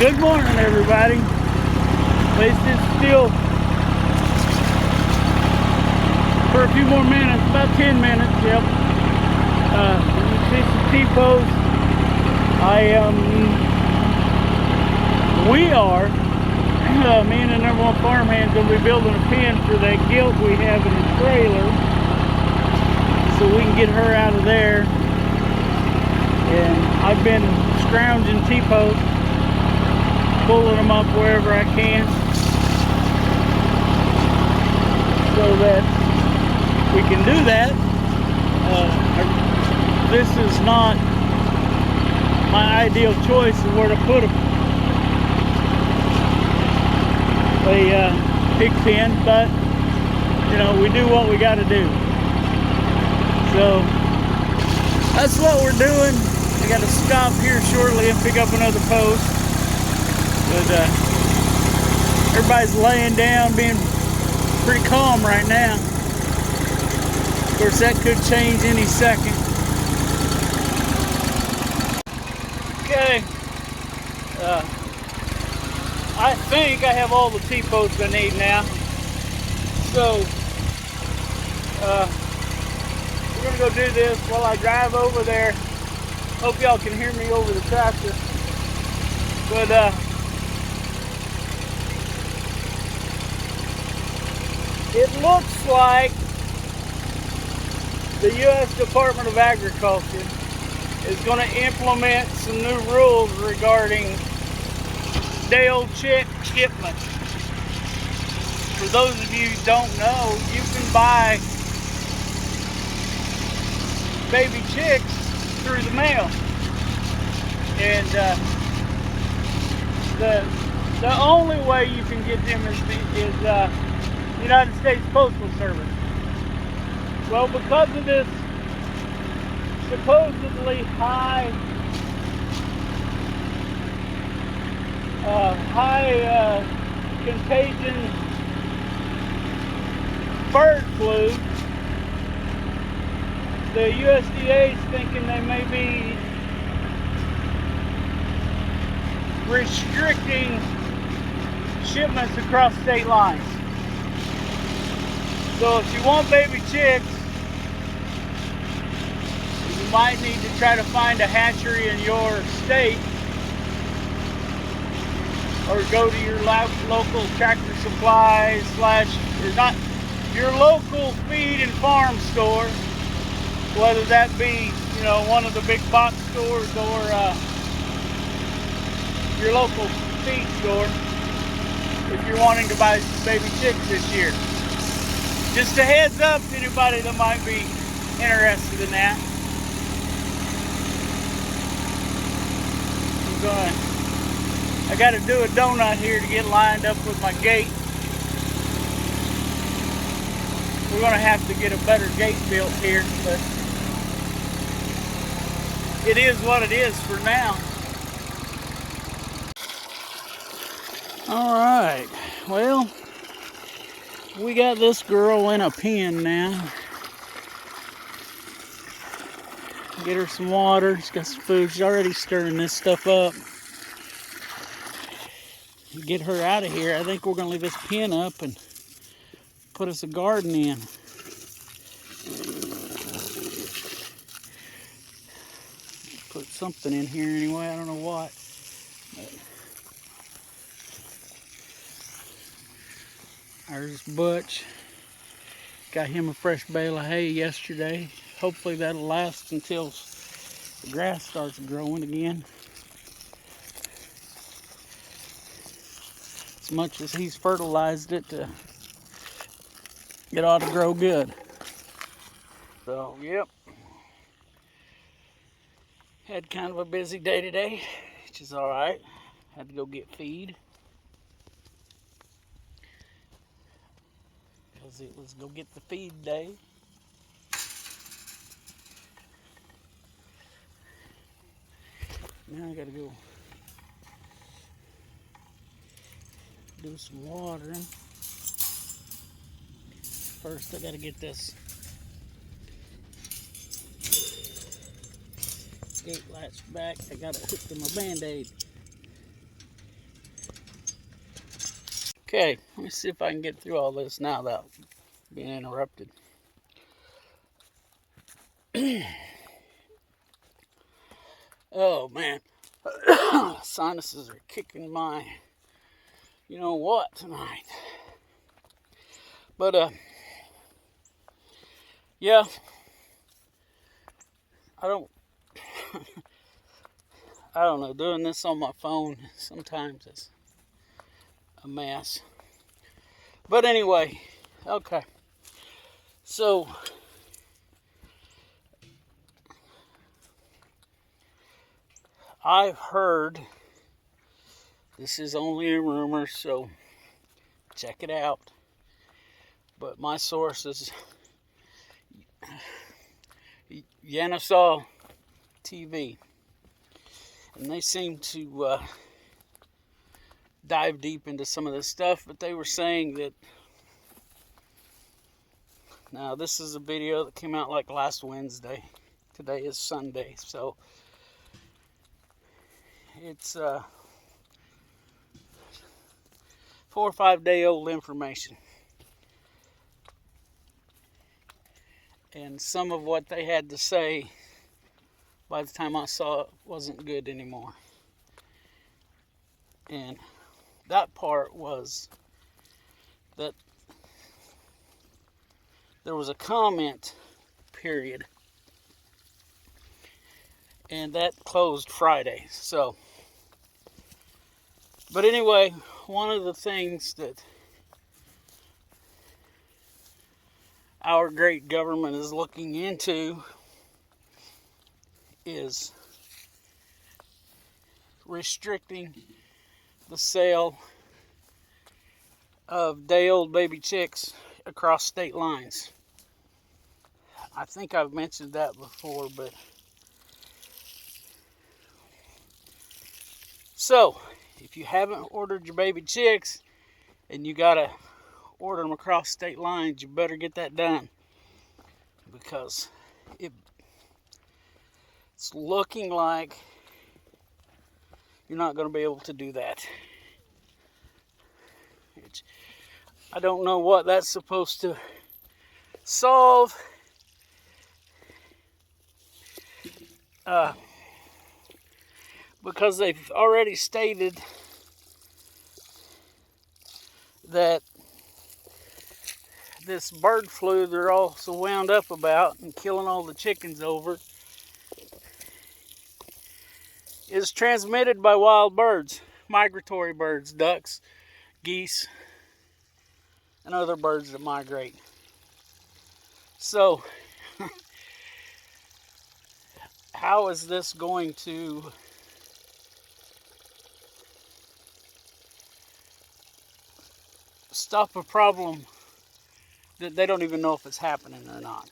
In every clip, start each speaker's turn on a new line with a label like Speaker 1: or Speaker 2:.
Speaker 1: Good morning, everybody. At least it's still for a few more minutes, about 10 minutes. Yep. You see some T-posts. We are, me and the number one farmhand, gonna be building a pen for that gilt we have in the trailer, so we can get her out of there. And I've been scrounging T-posts, pulling them up wherever I can, so that we can do that. This is not my ideal choice of where to put them. A pig pen, but you know, we do what we got to do. So that's what we're doing. I got to stop here shortly and pick up another post. But everybody's laying down, being pretty calm right now. Of course, that could change any second. Okay. I think I have all the T-posts I need now. So, we're gonna go do this while I drive over there. Hope y'all can hear me over the tractor. But, it looks like the U.S. Department of Agriculture is going to implement some new rules regarding day-old chick shipment. For those of you who don't know, you can buy baby chicks through the mail. And the only way you can get them is United States Postal Service. Well, because of this supposedly high contagion bird flu, the USDA is thinking they may be restricting shipments across state lines. So if you want baby chicks, you might need to try to find a hatchery in your state, or go to your local Tractor Supply or not, your local feed and farm store, whether that be, you know, one of the big box stores or your local feed store, if you're wanting to buy baby chicks this year. Just a heads up to anybody that might be interested in that. I got to do a donut here to get lined up with my gate. We're going to have to get a better gate built here, but it is what it is for now. All right, well, we got this girl in a pen now. Get her some water. She's got some food. She's already stirring this stuff up. Get her out of here. I think we're going to leave this pen up and put us a garden in. Put something in here anyway. I don't know what. There's Butch. Got him a fresh bale of hay yesterday. Hopefully that'll last until the grass starts growing again. As much as he's fertilized it, it ought to grow good. So, yep. Had kind of a busy day today, which is all right. Had to go get feed. Because it was go get the feed day. Now I gotta go do some watering. First I gotta get this gate latch back. I gotta hook to my Band-Aid. Okay, let me see if I can get through all this now without being interrupted. Oh man, sinuses are kicking my you know what tonight. But yeah, I don't know, doing this on my phone sometimes is a mess. But anyway, okay. So I've heard, this is only a rumor, so check it out. But my source is Yenisei TV. And they seem to dive deep into some of this stuff, but they were saying that, now this is a video that came out like last Wednesday. Today is Sunday, so it's 4 or 5 day old information. And some of what they had to say, by the time I saw it, wasn't good anymore. And that part was that there was a comment period, and that closed Friday. So, but anyway, one of the things that our great government is looking into is restricting the sale of day-old baby chicks across state lines. I think I've mentioned that before, but so if you haven't ordered your baby chicks and you gotta order them across state lines, you better get that done, because it's looking like you're not going to be able to do that. I don't know what that's supposed to solve. Because they've already stated that this bird flu they're all so wound up about and killing all the chickens over is transmitted by wild birds, migratory birds, ducks, geese, and other birds that migrate. So, how is this going to stop a problem that they don't even know if it's happening or not?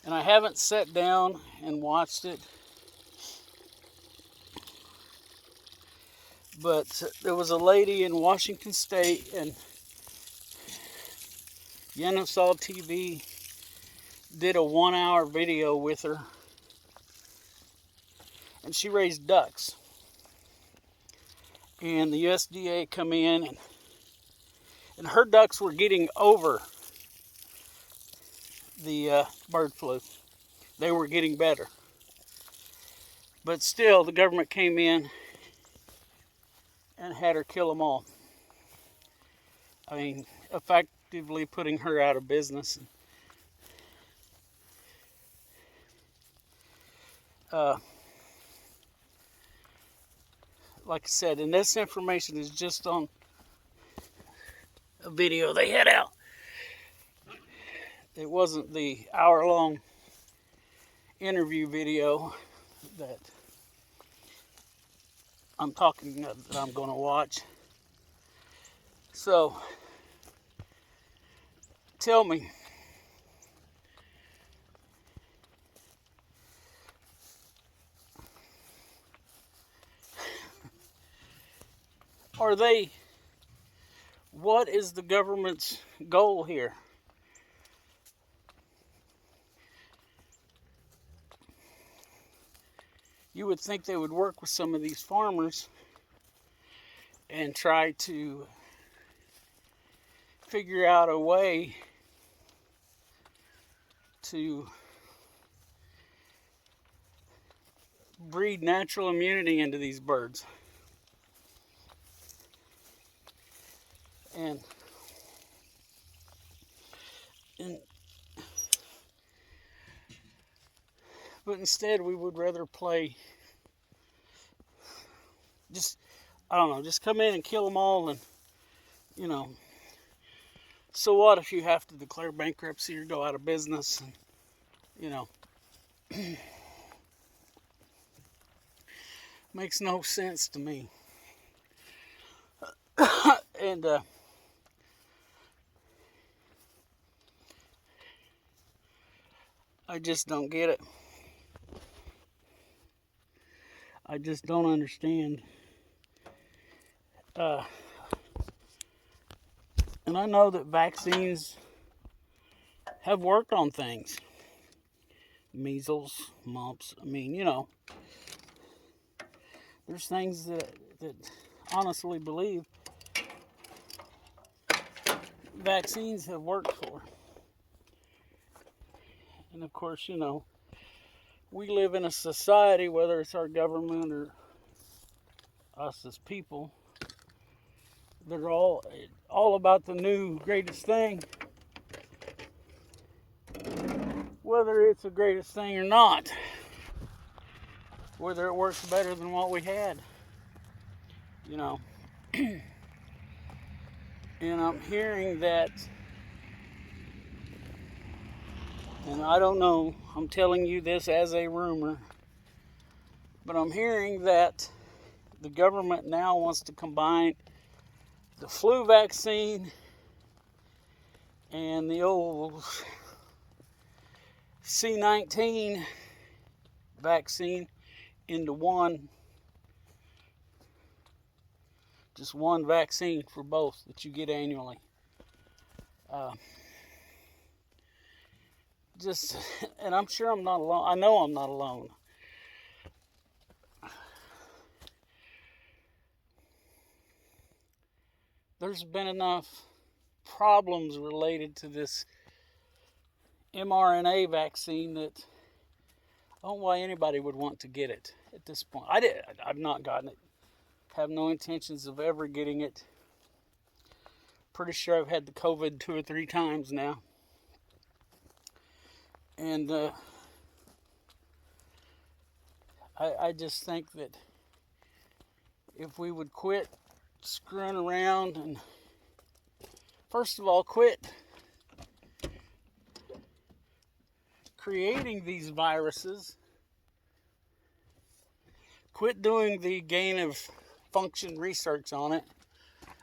Speaker 1: And I haven't sat down and watched it, but there was a lady in Washington State, and Yenisei TV did a 1-hour video with her, and she raised ducks. And the USDA come in, and her ducks were getting over the bird flu. They were getting better. But still, the government came in and had her kill them all. I mean, effectively putting her out of business. Like I said, and this information is just on a video they had out. It wasn't the hour-long interview video that I'm talking that I'm going to watch. So, tell me, what is the government's goal here? You would think they would work with some of these farmers and try to figure out a way to breed natural immunity into these birds. And but instead we would rather play just, I don't know, just come in and kill them all, and so what if you have to declare bankruptcy or go out of business? And makes no sense to me. And I just don't get it. I just don't understand. And I know that vaccines have worked on things. Measles, mumps. I mean, there's things that honestly believe vaccines have worked for. And of course, we live in a society, whether it's our government or us as people, they're all about the new greatest thing, whether it's the greatest thing or not, whether it works better than what we had, And I'm hearing that, and I don't know, I'm telling you this as a rumor, but I'm hearing that the government now wants to combine the flu vaccine and the old C-19 vaccine into just one vaccine for both that you get annually. And I'm sure I'm not alone. I know I'm not alone. There's been enough problems related to this mRNA vaccine that I don't know why anybody would want to get it at this point. I've not gotten it. Have no intentions of ever getting it. Pretty sure I've had the COVID 2 or 3 times now. And I just think that if we would quit screwing around and, first of all, quit creating these viruses, quit doing the gain of function research on it,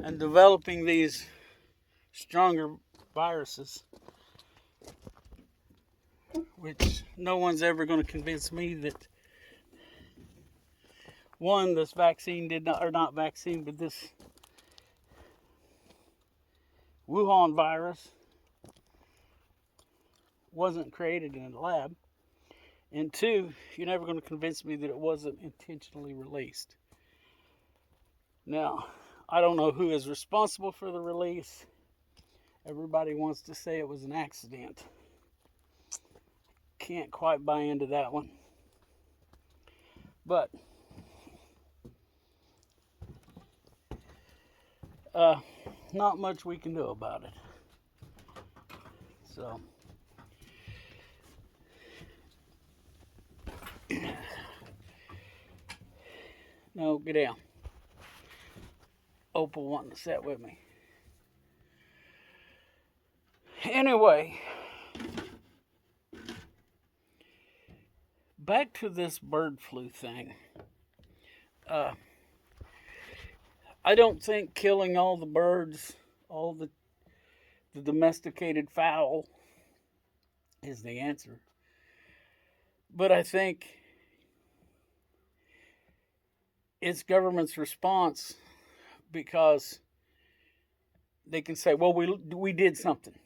Speaker 1: and developing these stronger viruses, which no one's ever going to convince me that this vaccine not vaccine, but this Wuhan virus wasn't created in a lab. And 2, you're never going to convince me that it wasn't intentionally released. Now, I don't know who is responsible for the release. Everybody wants to say it was an accident. Can't quite buy into that one. But not much we can do about it. So no, get down. Opal wanting to sit with me. Anyway, back to this bird flu thing. I don't think killing all the birds, all the domesticated fowl, is the answer. But I think it's government's response, because they can say, well, we did something.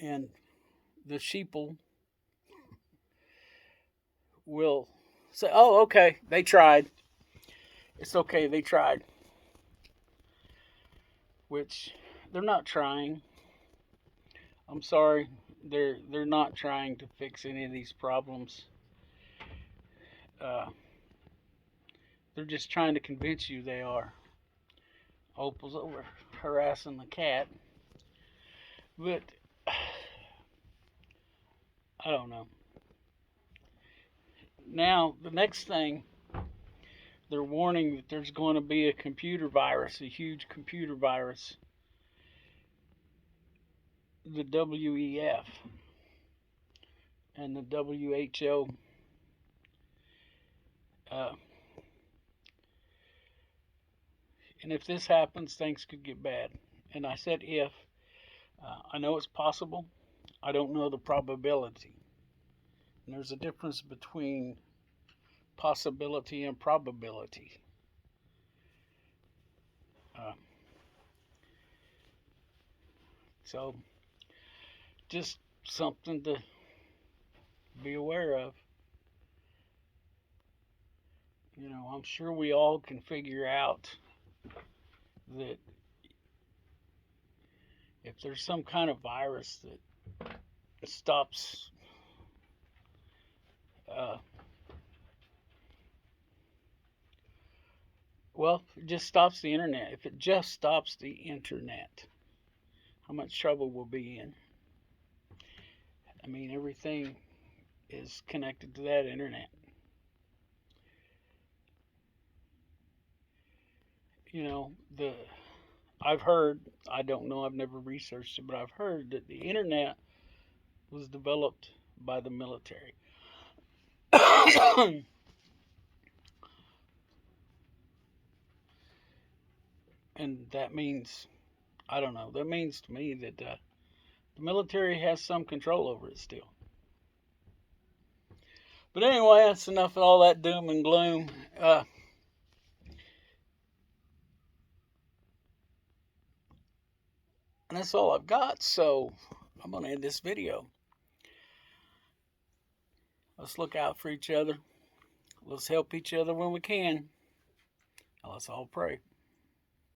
Speaker 1: And the sheeple will say, oh, okay, they tried. it's okay, they tried. Which, they're not trying. I'm sorry, they're not trying to fix any of these problems. Uh, they're just trying to convince you they are. Opal's over harassing the cat. But, I don't know. Now, the next thing, they're warning that there's going to be a computer virus, a huge computer virus. The WEF and the WHO. And if this happens, things could get bad. And I said if. I know it's possible. I don't know the probability. And there's a difference between possibility and probability. So, just something to be aware of. You know, I'm sure we all can figure out that if there's some kind of virus that stops well, it just stops the internet. If it just stops the internet, how much trouble we'll be in. I mean, everything is connected to that internet. You know, I've heard, I don't know, I've never researched it, but I've heard that the internet was developed by the military. And that means, I don't know, that means to me that the military has some control over it still. But anyway, that's enough of all that doom and gloom. And that's all I've got, so I'm going to end this video. Let's look out for each other. Let's help each other when we can. Let's all pray.